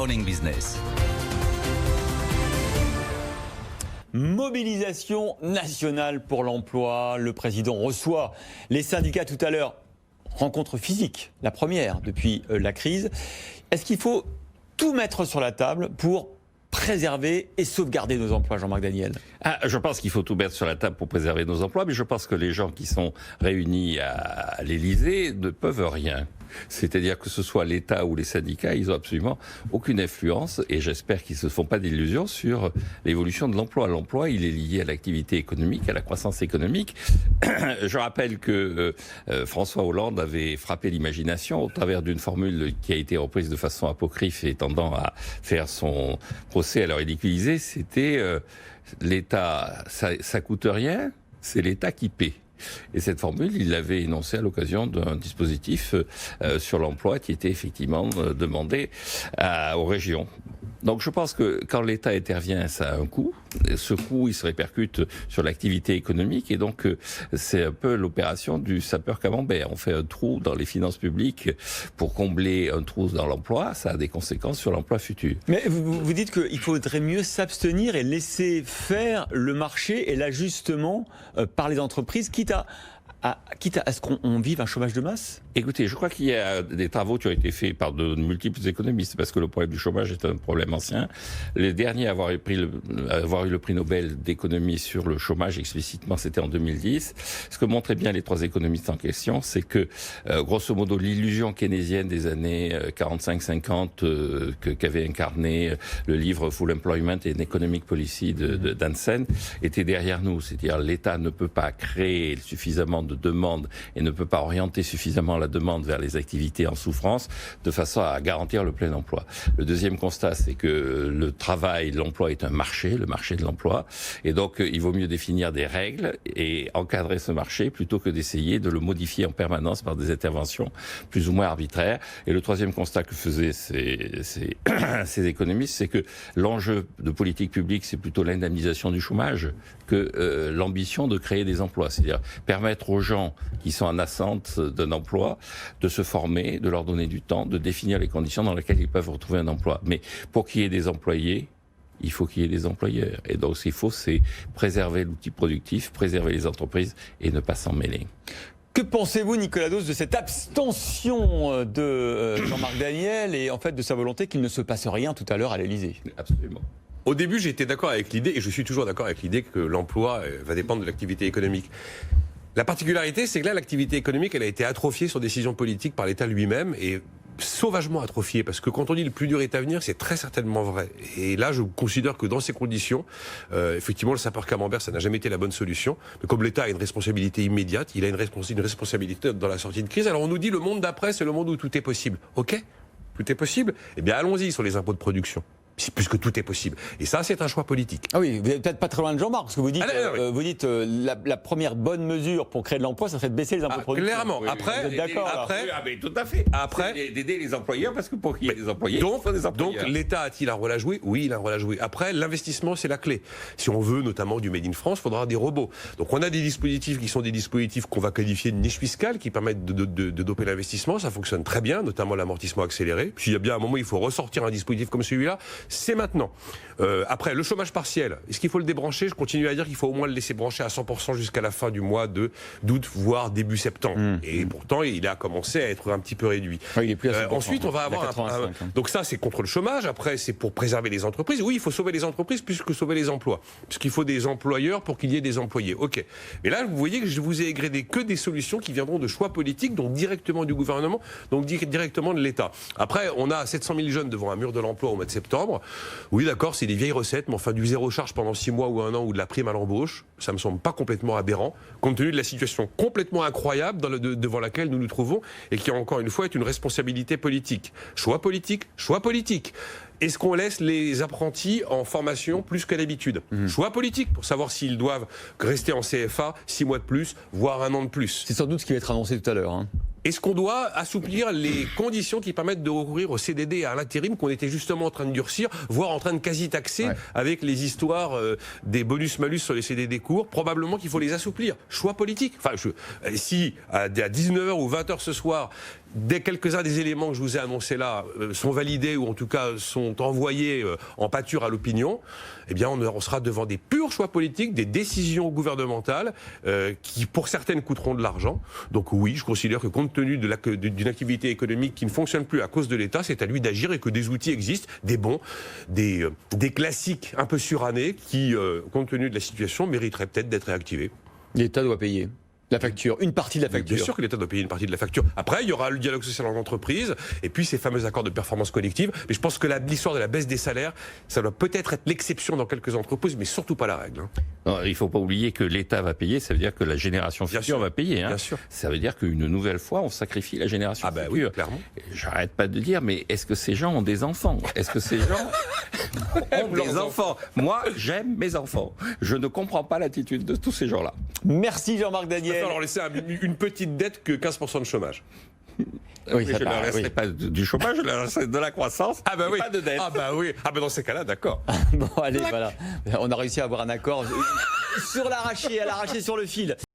Morning Business. Mobilisation nationale pour l'emploi. Le président reçoit les syndicats tout à l'heure. Rencontre physique, la première depuis la crise. Est-ce qu'il faut tout mettre sur la table pour préserver et sauvegarder nos emplois, Jean-Marc Daniel? Je pense qu'il faut tout mettre sur la table pour préserver nos emplois, mais je pense que les gens qui sont réunis à l'Élysée ne peuvent rien. C'est-à-dire que ce soit l'État ou les syndicats, ils n'ont absolument aucune influence et j'espère qu'ils ne se font pas d'illusions sur l'évolution de l'emploi. L'emploi, il est lié à l'activité économique, à la croissance économique. Je rappelle que François Hollande avait frappé l'imagination au travers d'une formule qui a été reprise de façon apocryphe et tendant à faire son procès à le ridiculiser. C'était l'État, ça coûte rien, c'est l'État qui paie. Et cette formule, il l'avait énoncée à l'occasion d'un dispositif sur l'emploi qui était effectivement demandé aux régions. Donc je pense que quand l'État intervient, ça a un coût. Ce coût, il se répercute sur l'activité économique et donc c'est un peu l'opération du sapeur camembert. On fait un trou dans les finances publiques pour combler un trou dans l'emploi. Ça a des conséquences sur l'emploi futur. Mais vous dites qu'il faudrait mieux s'abstenir et laisser faire le marché et l'ajustement par les entreprises, quitte à ce qu'on vive un chômage de masse? Écoutez, je crois qu'il y a des travaux qui ont été faits par de multiples économistes, parce que le problème du chômage est un problème ancien. Les derniers à avoir eu le prix Nobel d'économie sur le chômage explicitement, c'était en 2010. Ce que montraient bien les trois économistes en question, c'est que, grosso modo, l'illusion keynésienne des années 45-50 qu'avait incarné le livre Full Employment and Economic Policy d'Hansen était derrière nous. C'est-à-dire l'État ne peut pas créer suffisamment de demandes et ne peut pas orienter suffisamment la demande vers les activités en souffrance de façon à garantir le plein emploi. Le deuxième constat, c'est que le travail, l'emploi est un marché, le marché de l'emploi, et donc il vaut mieux définir des règles et encadrer ce marché plutôt que d'essayer de le modifier en permanence par des interventions plus ou moins arbitraires. Et le troisième constat que faisaient ces économistes, c'est que l'enjeu de politique publique, c'est plutôt l'indemnisation du chômage que l'ambition de créer des emplois, c'est-à-dire permettre aux gens qui sont en attente d'un emploi de se former, de leur donner du temps, de définir les conditions dans lesquelles ils peuvent retrouver un emploi. Mais pour qu'il y ait des employés, il faut qu'il y ait des employeurs. Et donc ce qu'il faut, c'est préserver l'outil productif, préserver les entreprises et ne pas s'en mêler. Que pensez-vous, Nicolas Dos, de cette abstention de Jean-Marc Daniel et en fait de sa volonté qu'il ne se passe rien tout à l'heure à l'Élysée? Absolument. Au début, j'étais d'accord avec l'idée, et je suis toujours d'accord avec l'idée que l'emploi va dépendre de l'activité économique. La particularité, c'est que là, l'activité économique, elle a été atrophiée sur décision politique par l'État lui-même, et sauvagement atrophiée, parce que quand on dit le plus dur est à venir, c'est très certainement vrai. Et là, je considère que dans ces conditions, effectivement, le sapeur camembert, ça n'a jamais été la bonne solution. Mais comme l'État a une responsabilité immédiate, il a une responsabilité dans la sortie de crise. Alors on nous dit le monde d'après, c'est le monde où tout est possible. Ok, tout est possible. Eh bien, allons-y sur les impôts de production. Puisque tout est possible. Et ça, c'est un choix politique. Ah oui, vous n'êtes peut-être pas très loin de Jean-Marc, parce que vous dites, la première bonne mesure pour créer de l'emploi, ça serait de baisser les impôts de production. Clairement. Oui, après, mais tout à fait. Après, d'aider les employeurs, parce que pour qu'il y ait des employés, il faut des employeurs. Donc l'État a-t-il un rôle à jouer? Oui, il a un rôle à jouer. Après, l'investissement, c'est la clé. Si on veut notamment du Made in France, il faudra des robots. Donc on a des dispositifs qui sont des dispositifs qu'on va qualifier de niche fiscale, qui permettent de doper l'investissement. Ça fonctionne très bien, notamment l'amortissement accéléré. Puis il y a bien un moment où il faut ressortir un dispositif comme celui-là. C'est maintenant. Après, le chômage partiel, est-ce qu'il faut le débrancher? Je continue à dire qu'il faut au moins le laisser brancher à 100% jusqu'à la fin du mois d'août, voire début septembre. Et pourtant, il a commencé à être un petit peu réduit. Oui, il est plus à 100%, ensuite, on va avoir donc ça, c'est contre le chômage. Après, c'est pour préserver les entreprises. Oui, il faut sauver les entreprises plus que sauver les emplois. Puisqu'il faut des employeurs pour qu'il y ait des employés. Ok. Mais là, vous voyez que je vous ai égréné que des solutions qui viendront de choix politiques, donc directement du gouvernement, donc directement de l'État. Après, on a 700 000 jeunes devant un mur de l'emploi au mois de septembre. Oui, d'accord, c'est des vieilles recettes, mais enfin du zéro charge pendant 6 mois ou 1 an ou de la prime à l'embauche, ça me semble pas complètement aberrant, compte tenu de la situation complètement incroyable devant laquelle nous nous trouvons et qui, encore une fois, est une responsabilité politique. Choix politique, choix politique. Est-ce qu'on laisse les apprentis en formation plus que d'habitude? Choix politique pour savoir s'ils doivent rester en CFA 6 mois de plus, voire 1 an de plus. C'est sans doute ce qui va être annoncé tout à l'heure. Est-ce qu'on doit assouplir les conditions qui permettent de recourir au CDD et à l'intérim qu'on était justement en train de durcir, voire en train de quasi-taxer avec les histoires des bonus-malus sur les CDD courts? Probablement qu'il faut les assouplir. Choix politique. Enfin, si à 19h ou 20h ce soir, dès quelques-uns des éléments que je vous ai annoncés là sont validés ou en tout cas sont envoyés en pâture à l'opinion, eh bien on sera devant des purs choix politiques, des décisions gouvernementales qui pour certaines coûteront de l'argent. Donc oui, je considère que compte tenu d'une activité économique qui ne fonctionne plus à cause de l'État, c'est à lui d'agir et que des outils existent, des bons, des classiques un peu surannés qui, compte tenu de la situation, mériteraient peut-être d'être réactivés. L'État doit payer la facture, une partie de la facture. Bien sûr que l'État doit payer une partie de la facture. Après, il y aura le dialogue social en entreprise et puis ces fameux accords de performance collective. Mais je pense que l'histoire de la baisse des salaires, ça doit peut-être être l'exception dans quelques entreprises, mais surtout pas la règle. Non, il ne faut pas oublier que l'État va payer, ça veut dire que la génération future va payer. Hein. Bien sûr. Ça veut dire qu'une nouvelle fois, on sacrifie la génération future. Oui, clairement. J'arrête pas de dire, mais est-ce que ces gens ont des enfants? Est-ce que ces gens ont des enfants? Moi, j'aime mes enfants. Je ne comprends pas l'attitude de tous ces gens-là. Merci Jean-Marc Daniel. Je préfère leur laisser une petite dette que 15% de chômage. Oui, je ne leur laisserai pas du chômage, je leur laisserai de la croissance, pas de dette. Dans ces cas-là, d'accord. Bon, allez, voilà. On a réussi à avoir un accord sur l'arraché, à l'arraché sur le fil.